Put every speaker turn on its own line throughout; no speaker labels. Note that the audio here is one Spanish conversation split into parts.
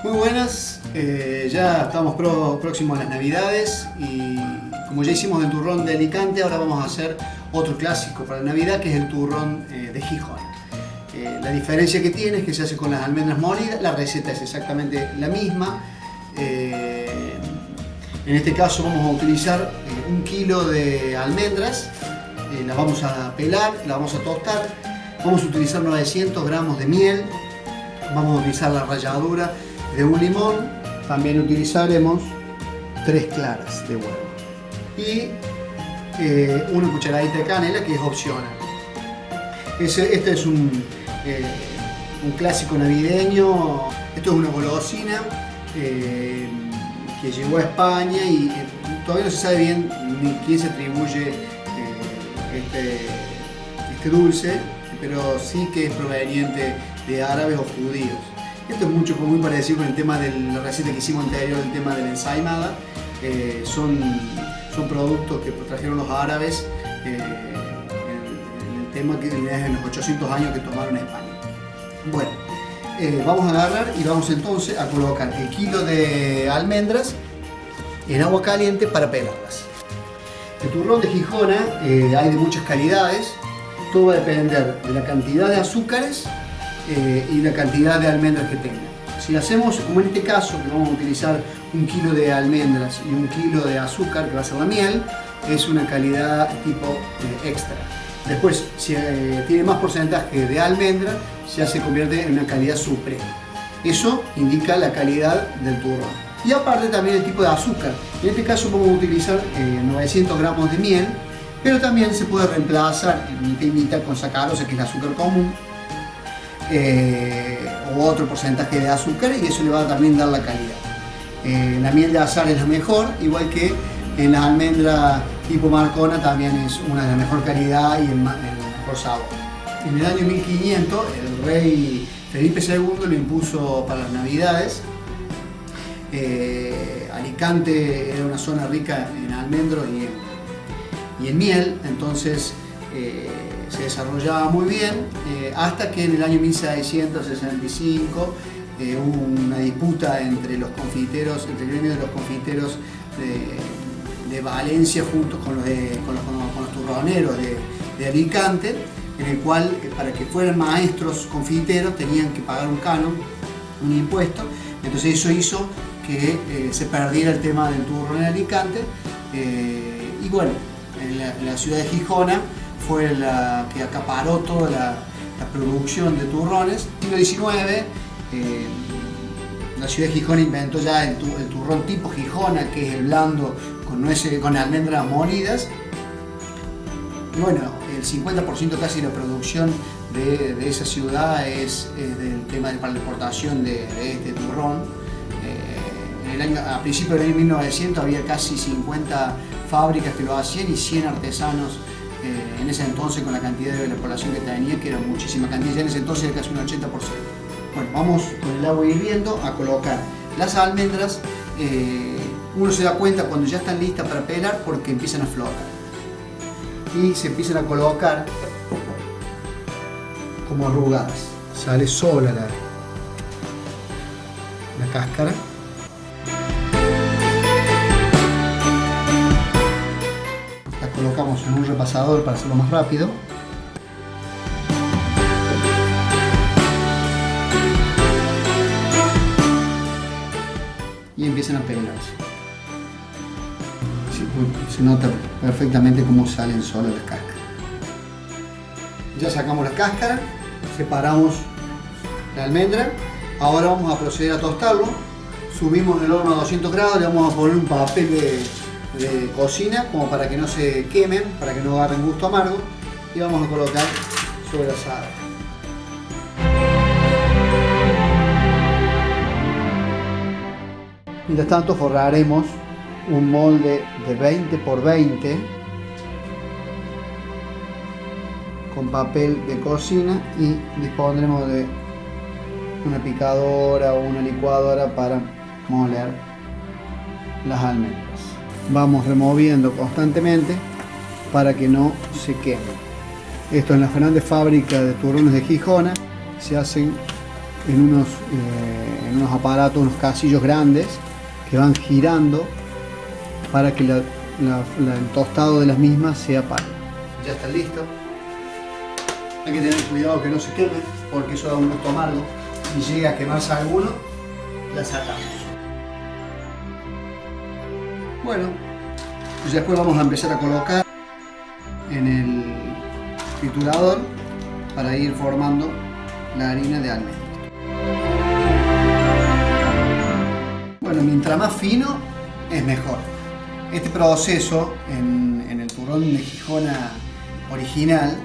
Muy buenas, ya estamos próximos a las Navidades y como ya hicimos el turrón de Alicante, ahora vamos a hacer otro clásico para Navidad, que es el turrón de Gijón. La diferencia que tiene es que se hace con las almendras molidas, la receta es exactamente la misma. En este caso vamos a utilizar 1 kilo de almendras, las vamos a pelar, las vamos a tostar, vamos a utilizar 900 gramos de miel, vamos a utilizar la ralladura de un limón, también utilizaremos 3 claras de huevo y una cucharadita de canela, que es opcional. Este es un clásico navideño, esto es una golosina que llegó a España y todavía no se sabe bien ni quién se atribuye este dulce, pero sí que es proveniente de árabes o judíos. Esto es muy parecido con el tema de la receta que hicimos anterior, el tema de la ensaimada. Son productos que trajeron los árabes en el tema que en los 800 años que tomaron España. Bueno, vamos a agarrar y vamos entonces a colocar el kilo de almendras en agua caliente para pelarlas. El turrón de Gijona hay de muchas calidades, todo va a depender de la cantidad de azúcares y la cantidad de almendras que tenga. Si hacemos como en este caso, que vamos a utilizar 1 kilo de almendras y 1 kilo de azúcar, que va a ser la miel, es una calidad tipo extra. Después, si tiene más porcentaje de almendra, ya se convierte en una calidad suprema. Eso indica la calidad del turrón. Y aparte también el tipo de azúcar. En este caso vamos a utilizar 900 gramos de miel, pero también se puede reemplazar mitad y mitad con sacarosa, que es el azúcar común, o otro porcentaje de azúcar, y eso le va a también dar la calidad. La miel de azar es la mejor, igual que en la almendra tipo Marcona también es una de la mejor calidad y el mejor sabor. En el año 1500 el rey Felipe II lo impuso para las Navidades. Alicante era una zona rica en almendros y en miel, entonces se desarrollaba muy bien, hasta que en el año 1665 hubo una disputa entre los confiteros, entre el gremio de los confiteros de Valencia junto con los turroneros de Alicante, en el cual para que fueran maestros confiteros tenían que pagar un canon, un impuesto. Entonces eso hizo que se perdiera el tema del turrón en Alicante, y bueno, en la ciudad de Gijona fue la que acaparó toda la producción de turrones. En el siglo XIX la ciudad de Gijona inventó ya el turrón tipo Gijona, que es el blando con almendras molidas. Y bueno, el 50% casi de la producción de esa ciudad es del tema para la exportación de este turrón. A principios del año 1900 había casi 50 fábricas que lo hacían y 100 artesanos en ese entonces, con la cantidad de la población que tenía, que era muchísima cantidad, ya en ese entonces era casi un 80%. Bueno, vamos con el agua hirviendo a colocar las almendras. Uno se da cuenta cuando ya están listas para pelar porque empiezan a flotar y se empiezan a colocar como arrugadas, sale sola la cáscara. La colocamos en un repasador para hacerlo más rápido. Y empiezan a pelarse. Se nota perfectamente cómo salen solas las cáscaras. Ya sacamos la cáscara, separamos la almendra. Ahora vamos a proceder a tostarlo. Subimos el horno a 200 grados, le vamos a poner un papel de cocina como para que no se quemen, para que no agarren gusto amargo, y vamos a colocar sobre la asada. Mientras tanto forraremos un molde de 20 por 20 con papel de cocina y dispondremos de una picadora o una licuadora para moler las almendras. Vamos removiendo constantemente para que no se quemen. Esto en las grandes fábricas de turrones de Gijona se hacen en unos aparatos, unos casillos grandes que van girando para que el tostado de las mismas sea parejo. Ya está listo. Hay que tener cuidado que no se queme porque eso da un gusto amargo. Si llega a quemarse alguno, la sacamos. Bueno, pues después vamos a empezar a colocar en el triturador para ir formando la harina de almendra. Bueno, mientras más fino es mejor. Este proceso en el turrón de Gijona original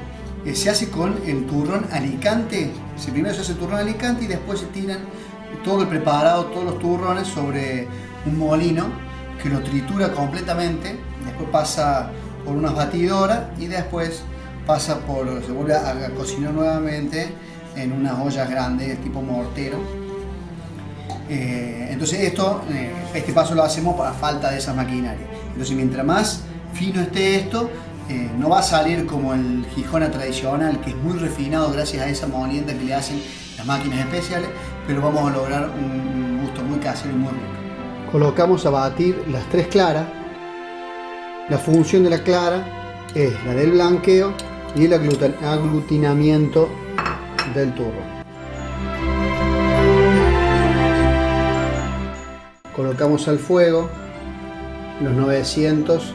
se hace con el turrón Alicante. Primero se hace el turrón Alicante y después se tiran todo el preparado, todos los turrones sobre un molino que lo tritura completamente, después pasa por unas batidoras y después se vuelve a cocinar nuevamente en unas ollas grandes tipo mortero. Entonces este paso lo hacemos para falta de esa maquinaria. Entonces mientras más fino esté esto, no va a salir como el Gijona tradicional, que es muy refinado gracias a esa molienda que le hacen las máquinas especiales, pero vamos a lograr un gusto muy casero y muy rico. Colocamos a batir las 3 claras. La función de la clara es la del blanqueo y el aglutinamiento del turrón. Colocamos al fuego los 900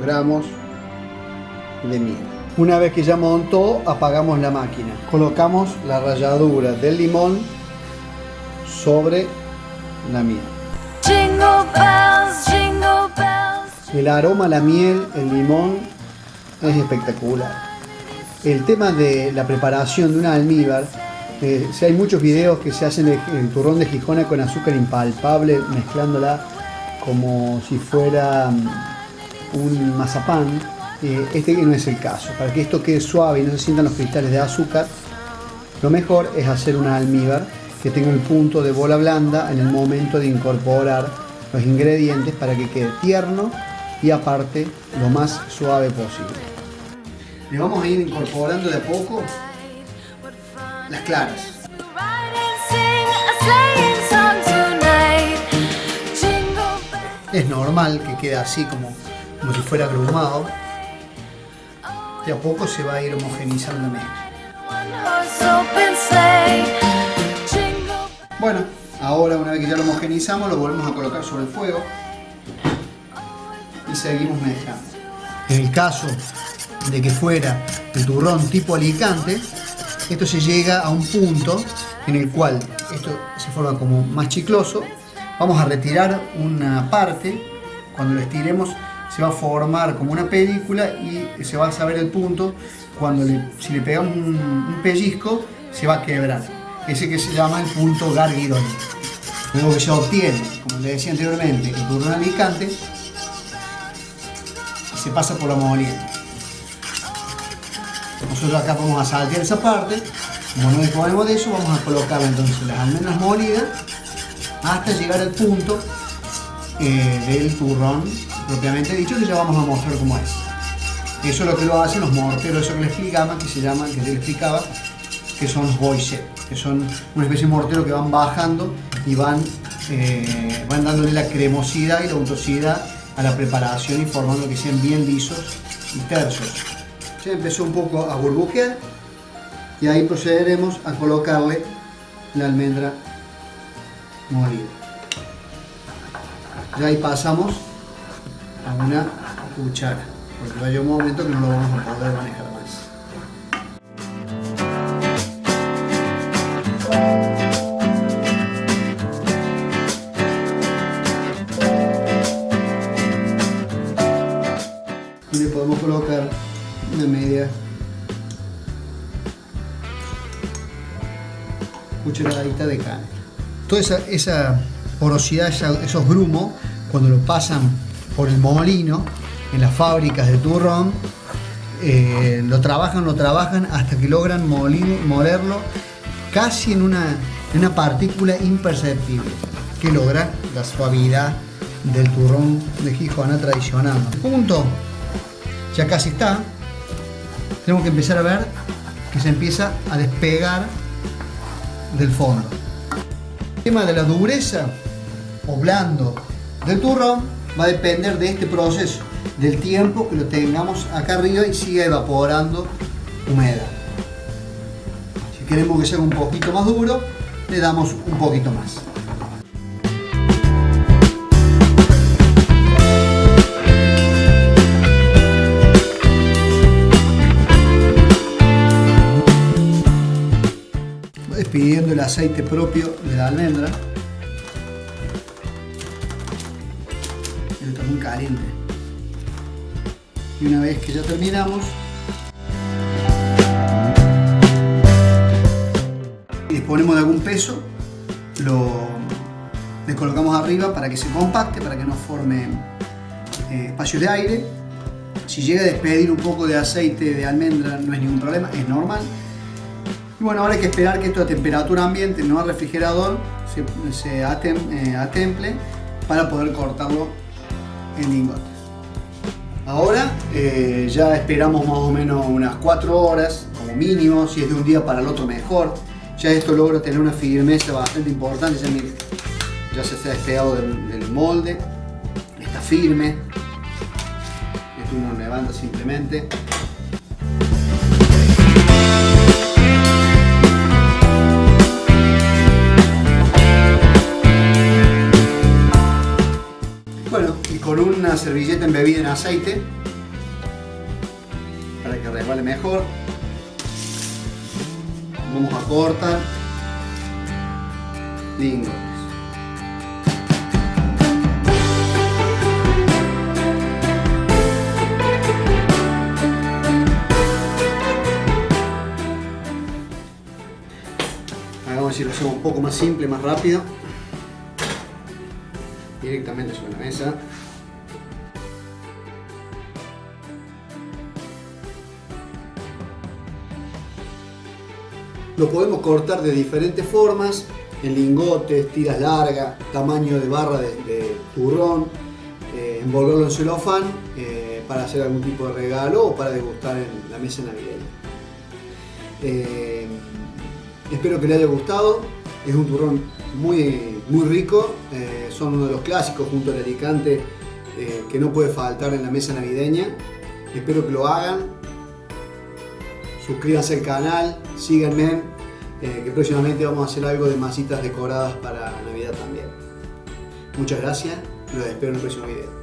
gramos de miel. Una vez que ya montó, apagamos la máquina. Colocamos la ralladura del limón sobre la miel. Jingle bells, jingle bells. El aroma, la miel, el limón es espectacular. El tema de la preparación de una almíbar, hay muchos videos que se hacen el turrón de Gijona con azúcar impalpable, mezclándola como si fuera un mazapán. Este no es el caso. Para que esto quede suave y no se sientan los cristales de azúcar, lo mejor es hacer una almíbar que tenga el punto de bola blanda en el momento de incorporar los ingredientes para que quede tierno y aparte lo más suave posible. Le vamos a ir incorporando de a poco las claras. Es normal que quede así como si fuera agrumado. De a poco se va a ir homogeneizando la mezcla. Bueno, ahora una vez que ya lo homogeneizamos, lo volvemos a colocar sobre el fuego y seguimos mezclando. En el caso de que fuera el turrón tipo Alicante, esto se llega a un punto en el cual esto se forma como más chicloso. Vamos a retirar una parte. Cuando lo estiremos se va a formar como una película y se va a saber el punto. Si le pegamos un pellizco, se va a quebrar. Ese que se llama el punto Garguironi. Luego que se obtiene, como les decía anteriormente, el turrón Alicante, se pasa por la molienda. Nosotros acá vamos a saltear esa parte. Como no disponemos de eso, vamos a colocar entonces las almendras molidas hasta llegar al punto del turrón propiamente dicho, que ya vamos a mostrar cómo es. Eso es lo que lo hacen los morteros, eso que les explicaba, que les explicaba, que son los boiset, que son una especie de mortero que van bajando y van dándole la cremosidad y la untuosidad a la preparación y formando que sean bien lisos y tersos. Ya empezó un poco a burbujear y ahí procederemos a colocarle la almendra molida. Ya ahí pasamos a una cuchara, porque va a llegar un momento que no lo vamos a poder manejar más. Y le podemos colocar una media cucharadita de canela. Toda esa porosidad, esos grumos, cuando lo pasan por el molino en las fábricas de turrón, lo trabajan hasta que logran molerlo casi en una partícula imperceptible que logra la suavidad del turrón de Gijona tradicional. El punto ya casi está. Tenemos que empezar a ver que se empieza a despegar del fondo. tema de la dureza o blando del turrón va a depender de este proceso, del tiempo que lo tengamos acá arriba y siga evaporando humedad. Si queremos que sea un poquito más duro, le damos un poquito más. Voy despidiendo el aceite propio de la almendra. Está muy caliente. Y una vez que ya terminamos, disponemos de algún peso, le colocamos arriba para que se compacte, para que no forme espacios de aire. Si llega a despedir un poco de aceite de almendra no es ningún problema, es normal. Y bueno, ahora hay que esperar que esto a temperatura ambiente, no al refrigerador, se atemple para poder cortarlo en lingotes. Ahora ya esperamos más o menos unas 4 horas como mínimo, si es de un día para el otro mejor. Ya esto logra tener una firmeza bastante importante. Ya, miren, ya se ha despegado del molde, está firme. Esto uno levanta simplemente. Bueno, y con una servilleta embebida en aceite para que resbale mejor, vamos a cortar lingotes. Vamos a ver si lo hacemos un poco más simple, más rápido. Directamente sobre la mesa. Lo podemos cortar de diferentes formas, en lingotes, tiras largas, tamaño de barra de turrón, envolverlo en celofán para hacer algún tipo de regalo o para degustar en la mesa navideña. Espero que les haya gustado. Es un turrón muy rico, son uno de los clásicos junto al Alicante que no puede faltar en la mesa navideña. Espero que lo hagan. Suscríbanse al canal, síganme, que próximamente vamos a hacer algo de masitas decoradas para Navidad también. Muchas gracias, los espero en el próximo video.